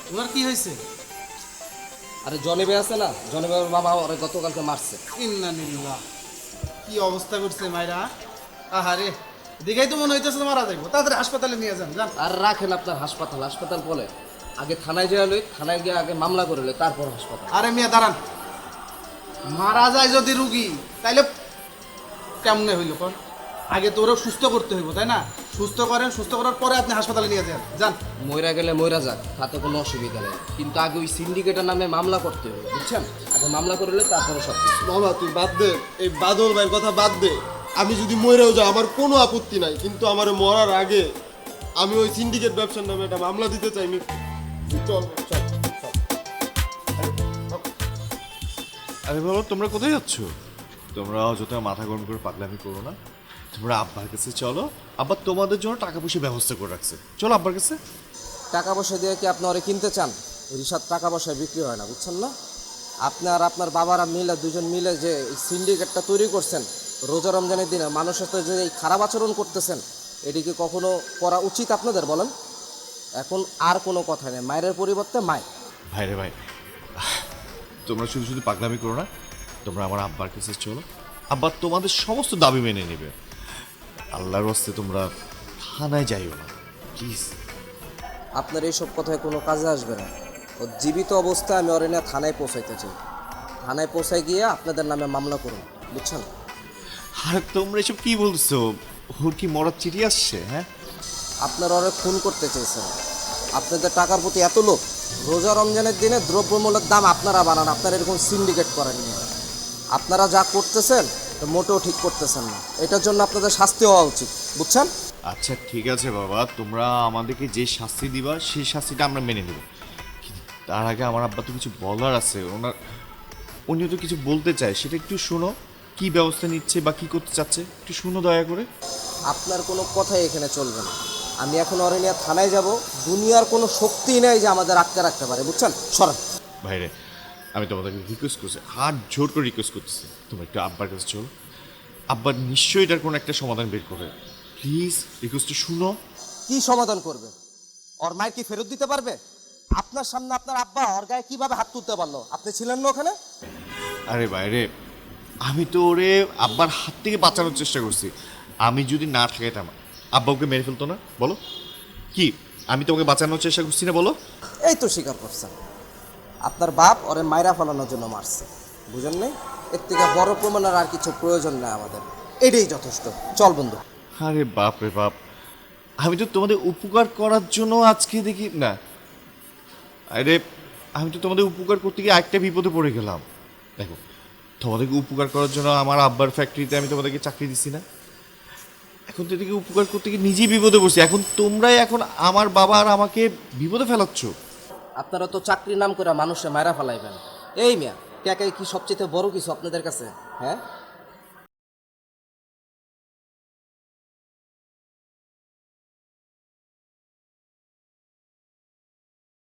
তোমার কি হয়েছে? আরে জনেবে আছে না, জনেবের বাবা ওরে গতকালকে মারছে। ইন্নানিল্লাহ, কি অবস্থা করছে মাইরা। আহারে, দেখেই তো মনে হইতেছে মারা যাইবো। তাড়াতাড়ি হাসপাতালে নিয়ে যান, যান। আর রাখেন আপনার হাসপাতাল, হাসপাতাল বলে আগে থানায় যাওয়া লই, থানায় গিয়ে আগে মামলা করে লই, তারপর হাসপাতাল। আরে মিয়া দাঁড়ান, মারা যায় যদি রুগী তাইলে কেমনে হইল কোন? আগে তো ওরা সুস্থ করতে হইব, তাই না? সুস্থ করেন, সুস্থ করার পরে আপনি হাসপাতালে নিয়ে যান, যান। মইরা গেলে মইরা যাক, তাতে কোনো অসুবিধা নেই, কিন্তু আগে ওই সিন্ডিকেটের নামে মামলা করতে হবে, বুঝছেন? আগে মামলা করে লই, তারপরে সব কিছু। বাবা তুই বাদ দে, এই বাদল ভাইয়ের কথা বাদ দে। আমি যদি মরেও যাই আমার কোনো আপত্তি নাই, কিন্তু আমার মরার আগে আমি ওই সিন্ডিকেট ব্যবসার নামে একটা মামলা দিতে চাই। চল চল চল। আরে বাবা, তোমরা কোথায় যাচ্ছ? তোমরা যত মাথা গরম করে পাগলামি করো না। তোমরা আব্বার কাছে চলো, আব্বা তোমাদের জন্য টাকা পয়সা ব্যবস্থা করে রাখছে। চলো আব্বার কাছে। টাকা পয়সা দিয়ে কি আপনি ওরে কিনতে চান? রিসাদ টাকা পয়সায় বিক্রি হয় না, বুঝছেন না? আপনার আপনার বাবারা মিলে, দুজন মিলে যে এই সিন্ডিকেটটা তৈরি করছেন, রোজা রমজানের দিনে মানুষের সাথে যে এই খারাপ আচরণ করতেছেন, এটি কি কখনো করা উচিত আপনাদের বলেন? এখন আর কোনো কথা নেই, মায়ের পরিবর্তে মায়। ভাই রে ভাই, তোমরা শুধু শুধু পাগলামি করো না। তোমরা আমার আব্বার কাছে চলো, আব্বা তোমাদের সমস্ত দাবি মেনে নেবে। আল্লাহর রাস্তে তোমরা থানায় যাইও না প্লিজ। আপনার এইসব কথায় কোনো কাজে আসবে না। ও জীবিত অবস্থায় আমি ওরে নিয়ে থানায় পৌঁছাইতে চাই। থানায় পৌঁছায় গিয়ে আপনাদের নামে মামলা করুন, বুঝছেন? আরে তোমরা এসব কি বলছো? ওর কি মরার চিঠি আসছে? হ্যাঁ, আপনারা ওরা খুন করতে চাইছেন। আপনাদের টাকার প্রতি এত লোভ। রোজা রমজানের দিনে দ্রব্যমূল্যের দাম আপনারা বানান, আপনারা এরকম সিন্ডিকেট করেননি। আপনারা যা করতেছেন তা মোটেও ঠিক করতেছেন না। এটার জন্য আপনাদের শাস্তি হওয়া উচিত, বুঝছেন? আচ্ছা ঠিক আছে বাবা, তোমরা আমাদেরকে যে শাস্তি দিবা সেই শাস্তিটা আমরা মেনে নেব। কিন্তু তার আগে আমার আব্বা তো কিছু বলার আছে। উনিও তো কিছু বলতে চায়, সেটা একটু শোনো। কি ব্যবস্থা নিচ্ছে বা কি করতে চাচ্ছে একটু শুনো দয়া করে। আপনার কোনো কথাই এখানে চলবে না। আমি এখন ওরে নিয়ে থানায় যাব। দুনিয়ার কোনো শক্তি নেই যে আমাদের আটকে রাখতে পারে, বুঝছেন? সরেন। ভাইরে, আমি তোমাদেরকে রিকোয়েস্ট করছি, হাত জোর করে রিকোয়েস্ট করতেছি, তোমরা একটু আব্বার কাছে চলো। আব্বার নিশ্চয়ই এটার কোনো একটা সমাধান বের করে। প্লিজ রিকোয়েস্টটা শুনো। কি সমাধান করবে? ওর মায়ের কি ফেরত দিতে পারবে? আপনার সামনে আপনার আব্বা ওর গায়ে কিভাবে হাত তুলতে পারলো? আপনি ছিলেন না ওখানে? আরে বাইরে, আমি তো ওরে আব্বার হাত থেকে বাঁচানোর চেষ্টা করছি। আমি যদি না ঠেকাইতাম, আব্বা ওকে মেরে ফেলতো না? বলো কি, আমি তোমাকে বাঁচানোর চেষ্টা করছি না? বলো। এই তো স্বীকার করছেন, আপনার বাপ ওরে মাইরা ফেলানোর জন্য মারছে, বুঝেন নাই? এর থেকে বড় প্রমাণের আর কিছু প্রয়োজন নেই আমাদের। এটাই যথেষ্ট। চল বন্ধু। আরে বাপ রে বাপ, আমি তো তোমাদের উপকার করার জন্য আজকে দেখি না। আরে আমি তো তোমাদের উপকার করতে গিয়ে একটা বিপদে পড়ে গেলাম। দেখো, তোমাদেরকে উপকার করার জন্য আমার আব্বার ফ্যাক্টরিতে আমি তোমাদেরকে চাকরি দিছি না? এখন তো এদিকে উপকার করতে গিয়ে নিজেই বিপদে পড়ছি। এখন তোমরাই এখন আমার বাবা আর আমাকে বিপদে ফেলাচ্ছ। আপনারা তো চাকরির নাম করে মানুষে মাইরা ফেলাইবেন। এই মিয়া, টাকাই কি সবচেয়ে বড় কিছু আপনাদের কাছে? হ্যাঁ,